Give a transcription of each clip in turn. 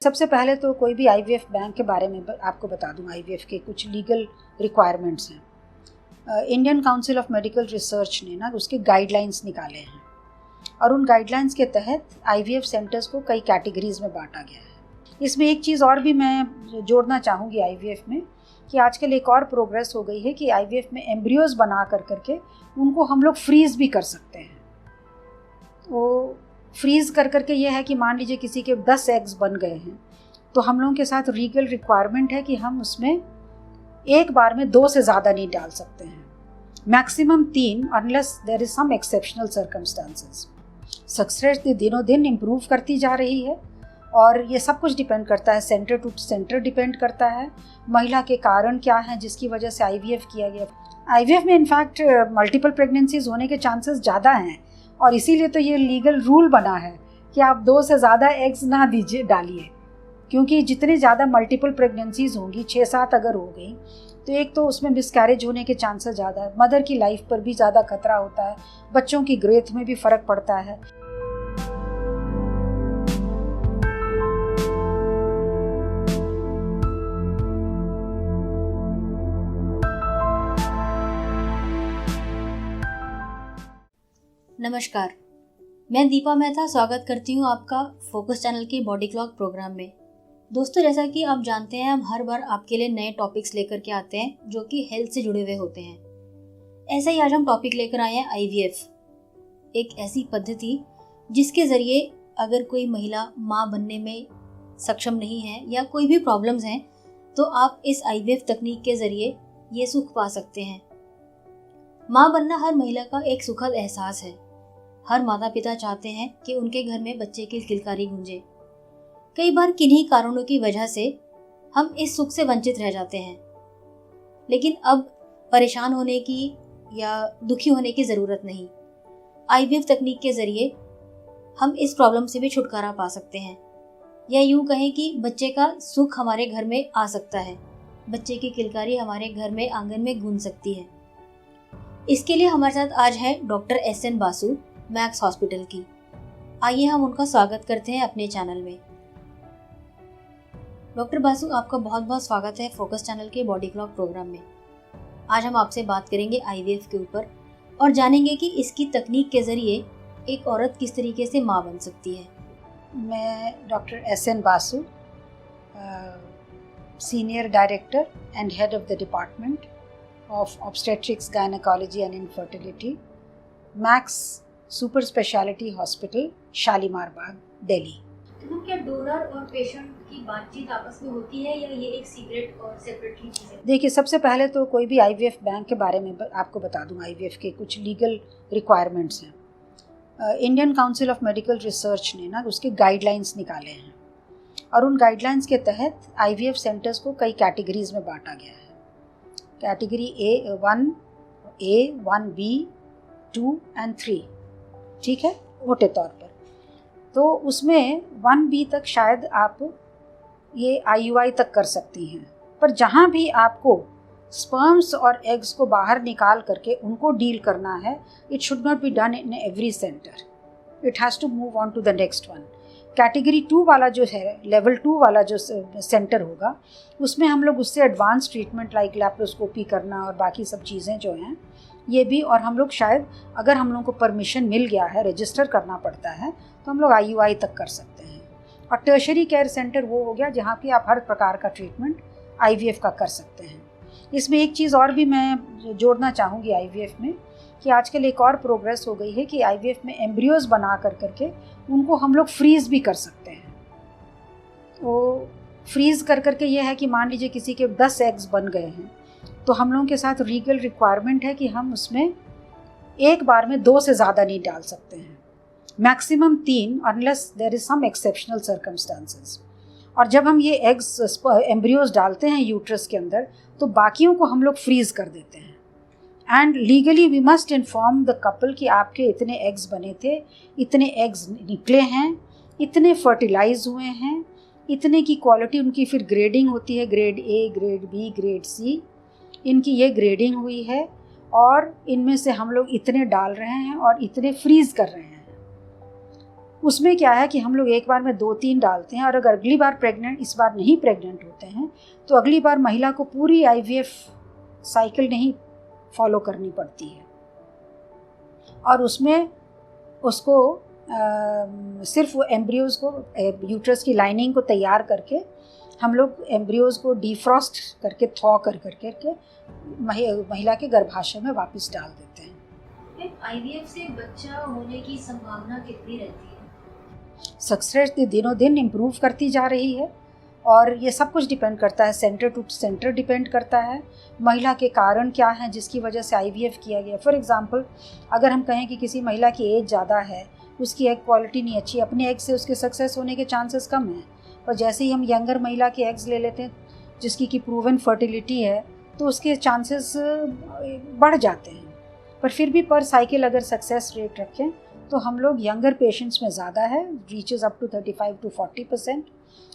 सबसे पहले तो कोई भी आईवीएफ बैंक के बारे में आपको बता दूं। आईवीएफ के कुछ लीगल रिक्वायरमेंट्स हैं। Indian council of medical research ने ना उसके गाइडलाइंस निकाले हैं और उन गाइडलाइंस के तहत आईवीएफ सेंटर्स को कई कैटेगरीज में बांटा गया है। इसमें एक चीज़ और भी मैं जोड़ना चाहूँगी आईवीएफ में कि आजकल एक और प्रोग्रेस हो गई है कि आईवीएफ में एम्ब्रियोज बना करके उनको हम लोग फ्रीज़ भी कर सकते हैं। वो फ्रीज़ करके ये है कि मान लीजिए किसी के 10 एग्स बन गए हैं तो हम लोगों के साथ लीगल रिक्वायरमेंट है कि हम उसमें एक बार में 2 से ज़्यादा नहीं डाल सकते हैं, maximum 3 unless there is some exceptional circumstances. Success दिनों दिन इम्प्रूव करती जा रही है और ये सब कुछ डिपेंड करता है, सेंटर टू सेंटर डिपेंड करता है, महिला के कारण क्या हैं जिसकी वजह से आईवीएफ किया गया। आईवीएफ में इनफैक्ट मल्टीपल प्रेगनेंसीज होने के चांसेस ज़्यादा हैं और इसीलिए तो ये लीगल रूल बना है कि आप 2 से ज़्यादा एग्स ना डालिए, क्योंकि जितने ज़्यादा मल्टीपल प्रेगनेंसीज होंगी, 6-7 अगर हो गई तो एक तो उसमें मिसकैरेज होने के चांसेस ज़्यादा है, मदर की लाइफ पर भी ज़्यादा खतरा होता है, बच्चों की ग्रोथ में भी फ़र्क पड़ता है। नमस्कार, मैं दीपा मेहता स्वागत करती हूँ आपका फोकस चैनल के बॉडी क्लॉक प्रोग्राम में। दोस्तों, जैसा कि आप जानते हैं, हम हर बार आपके लिए नए टॉपिक्स लेकर के आते हैं जो कि हेल्थ से जुड़े हुए होते हैं। ऐसे ही आज हम टॉपिक लेकर आए हैं आईवीएफ, एक ऐसी पद्धति जिसके ज़रिए अगर कोई महिला माँ बनने में सक्षम नहीं है या कोई भी प्रॉब्लम्स हैं तो आप इस आईवीएफ तकनीक के ज़रिए ये सुख पा सकते हैं। माँ बनना हर महिला का एक सुखद एहसास है। हर माता पिता चाहते हैं कि उनके घर में बच्चे की किलकारी गूंजे। कई बार किन्हीं कारणों की वजह से हम इस सुख से वंचित रह जाते हैं, लेकिन अब परेशान होने की या दुखी होने की ज़रूरत नहीं। आईवीएफ तकनीक के ज़रिए हम इस प्रॉब्लम से भी छुटकारा पा सकते हैं, या यूँ कहें कि बच्चे का सुख हमारे घर में आ सकता है, बच्चे की किलकारी हमारे घर में आंगन में गूंज सकती है। इसके लिए हमारे साथ आज है doctor S N. Basu, max hospital की। आइए हम उनका स्वागत करते हैं अपने चैनल में। डॉक्टर बासु, आपका बहुत बहुत स्वागत है फोकस चैनल के बॉडी क्लॉक प्रोग्राम में। आज हम आपसे बात करेंगे आईवीएफ के ऊपर और जानेंगे कि इसकी तकनीक के ज़रिए एक औरत किस तरीके से माँ बन सकती है। मैं doctor S N. Basu, senior director and head of the department of obstetrics, gynaecology and infertility, Max super speciality hospital, Shalimar Bagh, Delhi. तो क्या डोनर और पेशेंट की बातचीत आपस में होती है या ये एक सीक्रेट और सेपरेटली चीज़ है? देखिए, सबसे पहले तो कोई भी आईवीएफ बैंक के बारे में आपको बता दूं। आईवीएफ के कुछ लीगल रिक्वायरमेंट्स हैं। Indian council of medical research ने ना उसके गाइडलाइंस निकाले हैं और उन गाइडलाइंस के तहत आईवीएफ सेंटर्स को कई कैटेगरीज में बांटा गया है। कैटेगरी A, 1B, 2 और 3, ठीक है, मोटे तौर पर। तो उसमें 1B तक शायद आप ये IUI तक कर सकती हैं, पर जहाँ भी आपको स्पर्म्स और एग्स को बाहर निकाल करके उनको डील करना है, it should not be done in every centre, it has to move on to the next one. Category 2 वाला जो है, लेवल 2 वाला जो सेंटर होगा, उसमें हम लोग उससे एडवांस ट्रीटमेंट लाइक लैप्रोस्कोपी करना और बाकी सब चीज़ें जो हैं ये भी, और हम लोग शायद अगर हम लोगों को परमिशन मिल गया है, रजिस्टर करना पड़ता है, तो हम लोग IUI तक कर सकते हैं। और टर्शरी केयर सेंटर वो हो गया जहाँ पे आप हर प्रकार का ट्रीटमेंट IVF का कर सकते हैं। इसमें एक चीज़ और भी मैं जोड़ना चाहूँगी आईवीएफ में कि आजकल एक और प्रोग्रेस हो गई है कि आईवीएफ में एम्ब्रियोज बना करके उनको हम लोग फ्रीज़ भी कर सकते हैं। वो फ्रीज़ करके ये है कि मान लीजिए किसी के 10 एग्स बन गए हैं तो हम लोगों के साथ लीगल रिक्वायरमेंट है कि हम उसमें एक बार में 2 से ज़्यादा नहीं डाल सकते हैं, maximum 3 unless there is some exceptional circumstances. और जब हम ये एग्स एम्ब्रियोज डालते हैं यूट्रस के अंदर तो बाकियों को हम लोग फ्रीज़ कर देते हैं। And legally we must inform the couple कि आपके इतने एग्स बने थे, इतने एग्स निकले हैं, इतने फर्टिलाइज हुए हैं, इतने की क्वालिटी, उनकी फिर ग्रेडिंग होती है, grade A, grade B, grade C, इनकी ये ग्रेडिंग हुई है और इनमें से हम लोग इतने डाल रहे हैं और इतने फ्रीज़ कर रहे हैं। उसमें क्या है कि हम लोग एक बार में 2-3 डालते हैं, और अगर अगली बार इस बार नहीं प्रेग्नेंट होते हैं तो अगली बार महिला को पूरी IVF साइकिल नहीं फॉलो करनी पड़ती है, और उसमें उसको सिर्फ वो एम्ब्रियोज़ को, यूट्रस की लाइनिंग को तैयार करके हम लोग एम्ब्रियोज़ को डिफ्रॉस्ट करके थॉ करके महिला के गर्भाशय में वापस डाल देते हैं। IVF से बच्चा होने की संभावना कितनी रहती है? सक्सेस दिनों दिन इम्प्रूव करती जा रही है, और ये सब कुछ डिपेंड करता है, सेंटर टू सेंटर डिपेंड करता है, महिला के कारण क्या हैं जिसकी वजह से IVF किया गया। फॉर एग्जांपल, अगर हम कहें कि किसी महिला की एज ज़्यादा है, उसकी एग क्वालिटी नहीं अच्छी, अपने एग से उसके सक्सेस होने के चांसेस कम हैं, और जैसे ही हम यंगर महिला के एग्स ले लेते हैं जिसकी की प्रूवन फर्टिलिटी है, तो उसके चांसेस बढ़ जाते हैं। पर फिर भी पर साइकिल अगर सक्सेस रेट रखें तो हम लोग यंगर पेशेंट्स में ज़्यादा है, reaches up to 35 to 40%।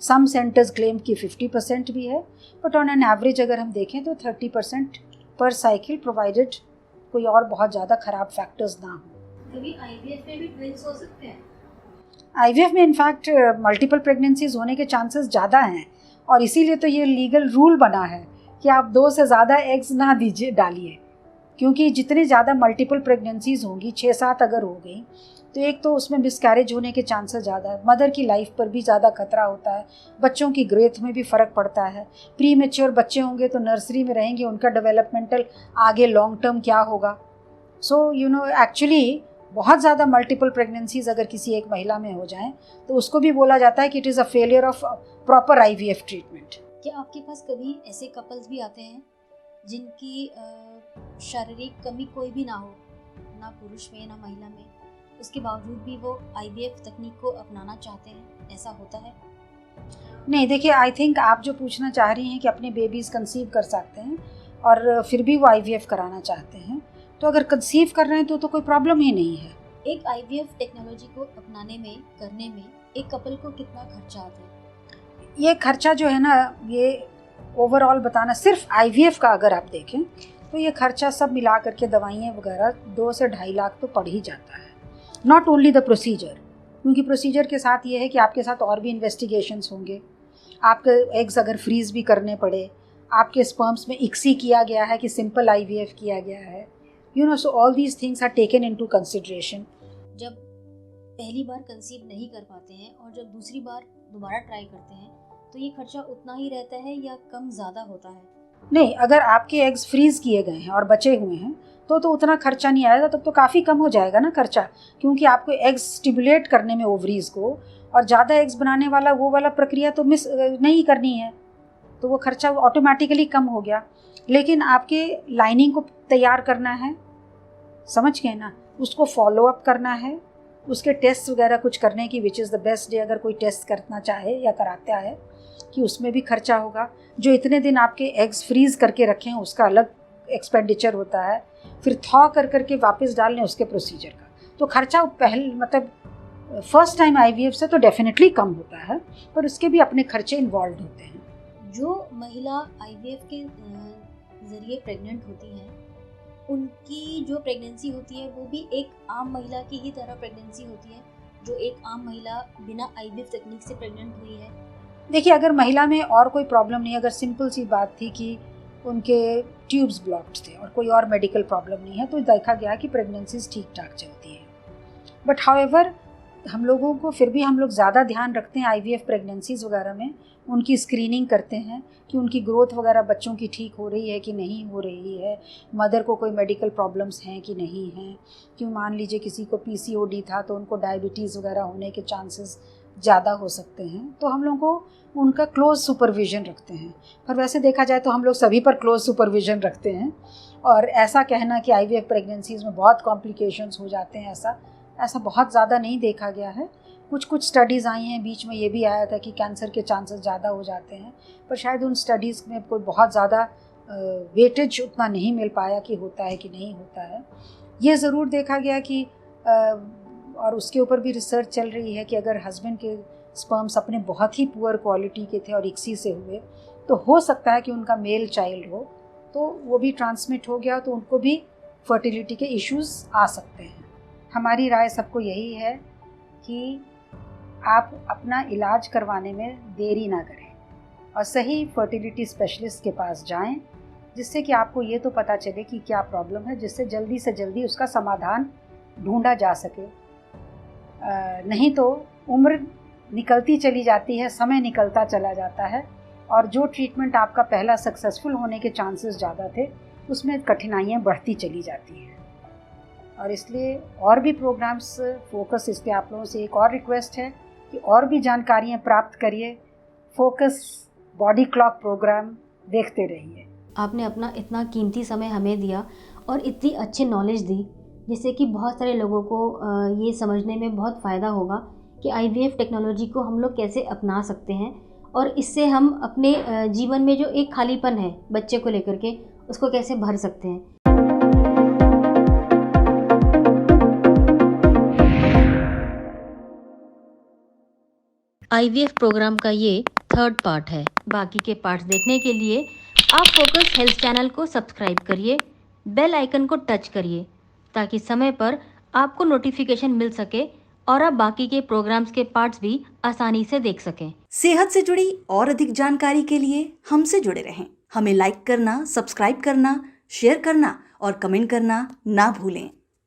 Some centres claim कि 50% भी है, बट ऑन एन एवरेज अगर हम देखें तो 30% पर साइकिल, प्रोवाइडेड कोई और बहुत ज़्यादा ख़राब फैक्टर्स ना हो। कभी IVF में भी ट्विंस हो सकते हैं? IVF में इनफैक्ट मल्टीपल प्रेगनेंसीज होने के चांसेस ज़्यादा हैं, और इसीलिए तो ये लीगल रूल बना है कि आप 2 से ज़्यादा एग्स ना डालिए, क्योंकि जितने ज़्यादा मल्टीपल प्रेगनेंसीज होंगी, 6-7 अगर हो गई, तो एक तो उसमें मिसकैरेज होने के चांसेस ज़्यादा है, मदर की लाइफ पर भी ज़्यादा खतरा होता है, बच्चों की ग्रोथ में भी फ़र्क पड़ता है। प्री मैच्योर बच्चे होंगे तो नर्सरी में रहेंगे, उनका डेवलपमेंटल आगे लॉन्ग टर्म क्या होगा। सो एक्चुअली बहुत ज़्यादा मल्टीपल प्रेगनेंसीज अगर किसी एक महिला में हो जाएं तो उसको भी बोला जाता है कि it is a failure of proper IVF treatment. क्या आपके पास कभी ऐसे कपल्स भी आते हैं जिनकी शारीरिक कमी कोई भी ना हो, ना पुरुष में ना महिला में, उसके बावजूद भी वो IVF तकनीक को अपनाना चाहते हैं, ऐसा होता है? नहीं, देखिए, आई थिंक आप जो पूछना चाह रही हैं कि अपने बेबीज़ कंसीव कर सकते हैं और फिर भी वो IVF कराना चाहते हैं, तो अगर कंसीव कर रहे हैं तो कोई प्रॉब्लम ही नहीं है। एक IVF टेक्नोलॉजी को अपनाने में, करने में एक कपल को कितना खर्चा आता है? ये खर्चा जो है ना, ये ओवरऑल बताना, सिर्फ IVF का अगर आप देखें तो ये खर्चा सब मिला करके दवाइयाँ वगैरह 2 से 2.5 लाख तो पड़ ही जाता है। नॉट ओनली द प्रोसीजर, क्योंकि प्रोसीजर के साथ ये है कि आपके साथ और भी इन्वेस्टिगेशंस होंगे, आपके एग्स अगर फ्रीज़ भी करने पड़े, आपके स्पर्म्स में ICSI किया गया है कि सिंपल IVF किया गया है, so all these things are taken into consideration. जब पहली बार कंसीव नहीं कर पाते हैं और जब दूसरी बार दोबारा ट्राई करते हैं तो ये खर्चा उतना ही रहता है या कम ज़्यादा होता है? नहीं, अगर आपके एग्स फ्रीज़ किए गए हैं और बचे हुए हैं तो उतना खर्चा नहीं आएगा, तब तो काफ़ी कम हो जाएगा ना खर्चा, क्योंकि आपको एग्स स्टिमुलेट करने में ओवरीज़ को, और ज़्यादा एग्स बनाने वाला वो वाला प्रक्रिया तो मिस नहीं करनी है, तो वो खर्चा ऑटोमेटिकली कम हो गया। लेकिन आपके लाइनिंग को तैयार करना है, समझ गए ना, उसको फॉलो अप करना है, उसके टेस्ट वगैरह कुछ करने की, which is the best day अगर कोई टेस्ट करना चाहे या कराता है, कि उसमें भी खर्चा होगा। जो इतने दिन आपके एग्स फ्रीज़ करके रखे हैं उसका अलग एक्सपेंडिचर होता है, फिर थॉ करके वापस डालने उसके प्रोसीजर का, तो खर्चा फर्स्ट टाइम IVF से तो डेफिनेटली कम होता है, पर उसके भी अपने खर्चे इन्वॉल्व होते हैं। जो महिला IVF के ज़रिए प्रेग्नेंट होती हैं, उनकी जो प्रेगनेंसी होती है वो भी एक आम महिला की ही तरह प्रेगनेंसी होती है, जो एक आम महिला बिना IVF तकनीक से प्रेग्नेंट हुई है? देखिए, अगर महिला में और कोई प्रॉब्लम नहीं, अगर सिंपल सी बात थी कि उनके ट्यूब्स ब्लॉक्ड थे और कोई और मेडिकल प्रॉब्लम नहीं है, तो देखा गया कि प्रेगनेंसीज ठीक ठाक चलती हैं। बट हाउएवर हम लोगों को फिर भी हम लोग ज़्यादा ध्यान रखते हैं IVF प्रेगनेंसीज वगैरह में, उनकी स्क्रीनिंग करते हैं कि उनकी ग्रोथ वगैरह बच्चों की ठीक हो रही है कि नहीं हो रही है, मदर को कोई मेडिकल प्रॉब्लम्स हैं कि नहीं हैं, क्यों मान लीजिए किसी को PCOD था तो उनको डायबिटीज़ वगैरह होने के चांसेस ज़्यादा हो सकते हैं, तो हम लोगों को उनका क्लोज सुपरविज़न रखते हैं। पर वैसे देखा जाए तो हम लोग सभी पर क्लोज सुपरविज़न रखते हैं, और ऐसा कहना कि IVF प्रेगनेंसीज़ में बहुत कॉम्प्लिकेशंस हो जाते हैं, ऐसा बहुत ज़्यादा नहीं देखा गया है। कुछ स्टडीज़ आई हैं, बीच में ये भी आया था कि कैंसर के चांसेस ज़्यादा हो जाते हैं, पर शायद उन स्टडीज़ में कोई बहुत ज़्यादा वेटेज उतना नहीं मिल पाया कि होता है कि नहीं होता है। ये ज़रूर देखा गया कि और उसके ऊपर भी रिसर्च चल रही है कि अगर हस्बैंड के स्पर्म्स अपने बहुत ही पुअर क्वालिटी के थे और ICSI से हुए, तो हो सकता है कि उनका मेल चाइल्ड हो, तो वो भी ट्रांसमिट हो गया, तो उनको भी फर्टिलिटी के इश्यूज़ आ सकते हैं। हमारी राय सबको यही है कि आप अपना इलाज करवाने में देरी ना करें और सही फर्टिलिटी स्पेशलिस्ट के पास जाएं, जिससे कि आपको ये तो पता चले कि क्या प्रॉब्लम है, जिससे जल्दी से जल्दी उसका समाधान ढूंढा जा सके। नहीं तो उम्र निकलती चली जाती है, समय निकलता चला जाता है और जो ट्रीटमेंट आपका पहला सक्सेसफुल होने के चांसेस ज़्यादा थे, उसमें कठिनाइयाँ बढ़ती चली जाती हैं। और इसलिए और भी प्रोग्राम्स फोकस, इस पर आप लोगों से एक और रिक्वेस्ट है कि और भी जानकारियाँ प्राप्त करिए। फोकस बॉडी क्लॉक प्रोग्राम देखते रहिए। आपने अपना इतना कीमती समय हमें दिया और इतनी अच्छी नॉलेज दी, जिससे कि बहुत सारे लोगों को ये समझने में बहुत फ़ायदा होगा कि IVF टेक्नोलॉजी को हम लोग कैसे अपना सकते हैं और इससे हम अपने जीवन में जो एक खालीपन है बच्चे को लेकर के, उसको कैसे भर सकते हैं। IVF प्रोग्राम का ये 3rd पार्ट है। बाकी के पार्ट्स देखने के लिए आप फोकस हेल्थ चैनल को सब्सक्राइब करिए, बेल आइकन को टच करिए ताकि समय पर आपको नोटिफिकेशन मिल सके और आप बाकी के प्रोग्राम्स के पार्ट्स भी आसानी से देख सकें। सेहत से जुड़ी और अधिक जानकारी के लिए हमसे जुड़े रहें। हमें लाइक करना, सब्सक्राइब करना, शेयर करना और कमेंट करना ना भूलें।